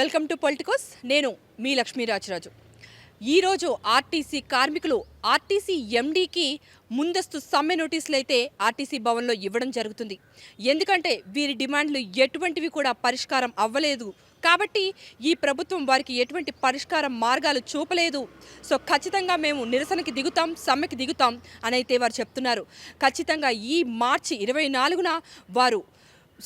Welcome to Politicos. నేను మీ లక్ష్మీరాజరాజు. ఈరోజు RTC కార్మికులు ఆర్టీసీ ఎండీకి ముందస్తు సమ్మె నోటీసులు అయితే ఆర్టీసీ భవన్లో ఇవ్వడం జరుగుతుంది. ఎందుకంటే వీరి డిమాండ్లు ఎటువంటివి కూడా పరిష్కారం అవ్వలేదు కాబట్టి ఈ ప్రభుత్వం వారికి ఎటువంటి పరిష్కార మార్గాలు చూపలేదు. సో ఖచ్చితంగా మేము నిరసనకి దిగుతాం, సమ్మెకి దిగుతాం అని అయితే వారు చెప్తున్నారు. ఖచ్చితంగా ఈ మార్చి 24న వారు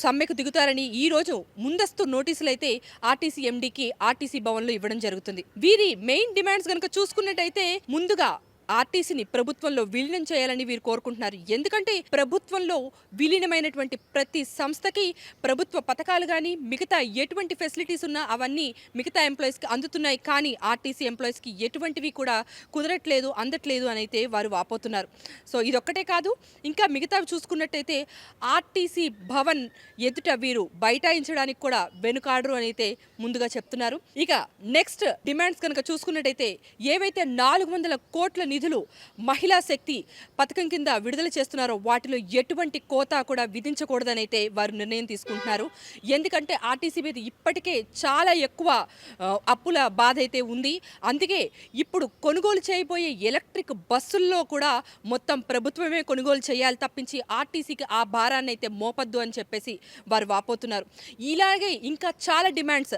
సమ్మెకు దిగుతారని ఈరోజు ముందస్తు నోటీసులు అయితే ఆర్టీసీ ఎండీకి ఆర్టీసీ భవన్లో ఇవ్వడం జరుగుతుంది. వీరి మెయిన్ డిమాండ్స్ కనుక చూసుకున్నట్టయితే ముందుగా ఆర్టీసీని ప్రభుత్వంలో విలీనం చేయాలని వీరు కోరుకుంటున్నారు. ఎందుకంటే ప్రభుత్వంలో విలీనమైనటువంటి ప్రతి సంస్థకి ప్రభుత్వ పథకాలు కానీ మిగతా ఎటువంటి ఫెసిలిటీస్ ఉన్నా అవన్నీ మిగతా ఎంప్లాయీస్కి అందుతున్నాయి. కానీ ఆర్టీసీ ఎంప్లాయీస్కి ఎటువంటివి కూడా కుదరట్లేదు, అందట్లేదు అని అయితే వారు వాపోతున్నారు. సో ఇదొక్కటే కాదు, ఇంకా మిగతావి చూసుకున్నట్టయితే ఆర్టీసీ భవన్ ఎదుట వీరు బైఠాయించడానికి కూడా వెనుకాడరు అని అయితే ముందుగా చెప్తున్నారు. ఇక నెక్స్ట్ డిమాండ్స్ కనుక చూసుకున్నట్టయితే ఏవైతే 400 కోట్ల నిధులు మహిళా శక్తి పథకం కింద విడుదల చేస్తున్నారో వాటిలో ఎటువంటి కోత కూడా విధించకూడదని అయితే వారు నిర్ణయం తీసుకుంటున్నారు. ఎందుకంటే ఆర్టీసీ మీద ఇప్పటికే చాలా ఎక్కువ అప్పుల బాధ అయితే ఉంది. అందుకే ఇప్పుడు కొనుగోలు చేయబోయే ఎలక్ట్రిక్ బస్సుల్లో కూడా మొత్తం ప్రభుత్వమే కొనుగోలు చేయాలి తప్పించి ఆర్టీసీకి ఆ భారాన్ని అయితే మోపద్దు అని చెప్పేసి వారు వాపోతున్నారు. ఇలాగే ఇంకా చాలా డిమాండ్స్,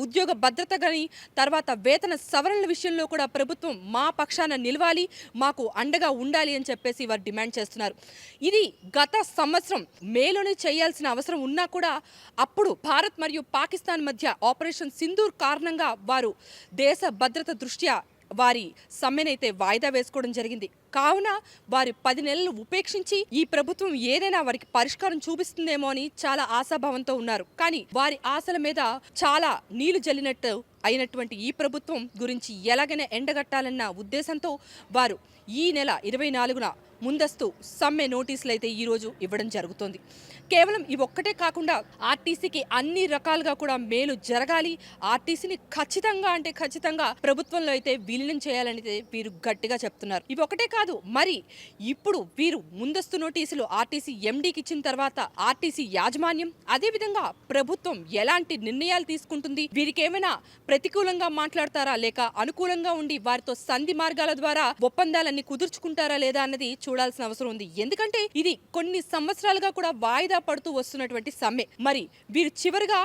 ఉద్యోగ భద్రత కానీ తర్వాత వేతన సవరణల విషయంలో కూడా ప్రభుత్వం మా పక్షాన నిలవాలి, మాకు అండగా ఉండాలి అని చెప్పేసి వారు డిమాండ్ చేస్తున్నారు. ఇది గత సంవత్సరం మేలోనే చేయాల్సిన అవసరం ఉన్నా కూడా అప్పుడు భారత్ మరియు పాకిస్తాన్ మధ్య ఆపరేషన్ సింధూర్ కారణంగా వారు దేశ భద్రత దృష్ట్యా వారి సమ్మెనైతే వాయిదా వేసుకోవడం జరిగింది. కావున వారి 10 నెలలు ఉపేక్షించి ఈ ప్రభుత్వం ఏదైనా వారికి పరిష్కారం చూపిస్తుందేమో అని చాలా ఆశాభావంతో ఉన్నారు. కానీ వారి ఆశల మీద చాలా నీళ్లు జల్లినట్టు అయినటువంటి ఈ ప్రభుత్వం గురించి ఎలాగైనా ఎండగట్టాలన్న ఉద్దేశంతో వారు ఈ నెల 24న ముందస్తు సమ్మె నోటీసులు అయితే ఈరోజు ఇవ్వడం జరుగుతుంది. కేవలం ఇవి ఒక్కటే కాకుండా ఆర్టీసీకి అన్ని రకాలుగా కూడా మేలు జరగాలి, ఆర్టీసీని ఖచ్చితంగా ప్రభుత్వంలో అయితే విలీనం చేయాలని వీరు గట్టిగా చెప్తున్నారు. ఇవి ఒకటే కాదు, మరి ఇప్పుడు వీరు ముందస్తు నోటీసులు ఆర్టీసీ ఎండీకి ఇచ్చిన తర్వాత ఆర్టీసీ యాజమాన్యం అదేవిధంగా ప్రభుత్వం ఎలాంటి నిర్ణయాలు తీసుకుంటుంది, వీరికి ఏమైనా ప్రతికూలంగా మాట్లాడతారా లేక అనుకూలంగా ఉండి వారితో సంధి మార్గాల ద్వారా ఒప్పందాలన్నీ కుదుర్చుకుంటారా లేదా అన్నది చూడాల్సిన అవసరం ఉంది. ఎందుకంటే ఇది కొన్ని సంవత్సరాలుగా కూడా వాయిదా పడుతూ వస్తున్నటువంటి సమ్మె. మరి వీరు చివరిగా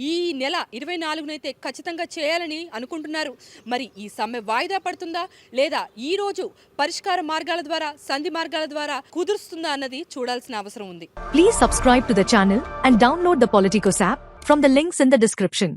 ఈ నెల 24నైతే ఖచ్చితంగా చేయాలని అనుకుంటున్నారు. మరి ఈ సమ్మె వాయిదా పడుతుందా లేదా ఈ రోజు పరిష్కార మార్గాల ద్వారా సంధి మార్గాల ద్వారా కుదురుస్తుందా అన్నది చూడాల్సిన అవసరం ఉంది. Please subscribe to the channel and download the Politicos app from the links in the description.